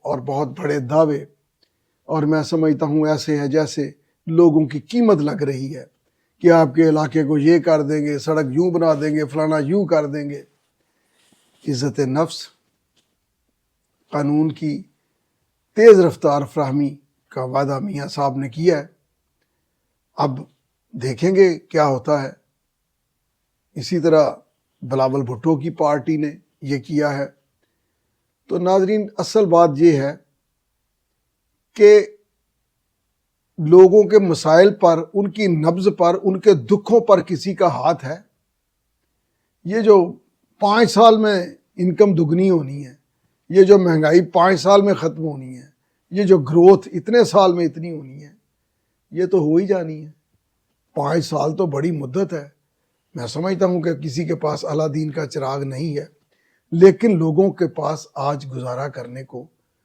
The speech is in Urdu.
اور بہت بڑے دعوے، اور میں سمجھتا ہوں ایسے ہے جیسے لوگوں کی قیمت لگ رہی ہے کہ آپ کے علاقے کو یہ کر دیں گے، سڑک یوں بنا دیں گے، فلانا یوں کر دیں گے۔ عزت نفس، قانون کی تیز رفتار فراہمی کا وعدہ میاں صاحب نے کیا ہے، اب دیکھیں گے کیا ہوتا ہے۔ اسی طرح بلاول بھٹو کی پارٹی نے یہ کیا ہے۔ تو ناظرین، اصل بات یہ ہے کہ لوگوں کے مسائل پر، ان کی نبض پر، ان کے دکھوں پر کسی کا ہاتھ ہے؟ یہ جو 5 سال میں انکم دگنی ہونی ہے، یہ جو مہنگائی 5 سال میں ختم ہونی ہے، یہ جو گروتھ اتنے سال میں اتنی ہونی ہے، یہ تو ہو ہی جانی ہے۔ 5 سال تو بڑی مدت ہے۔ میں سمجھتا ہوں کہ کسی کے پاس اعلیٰ دین کا چراغ نہیں ہے، لیکن لوگوں کے پاس آج گزارا کرنے کو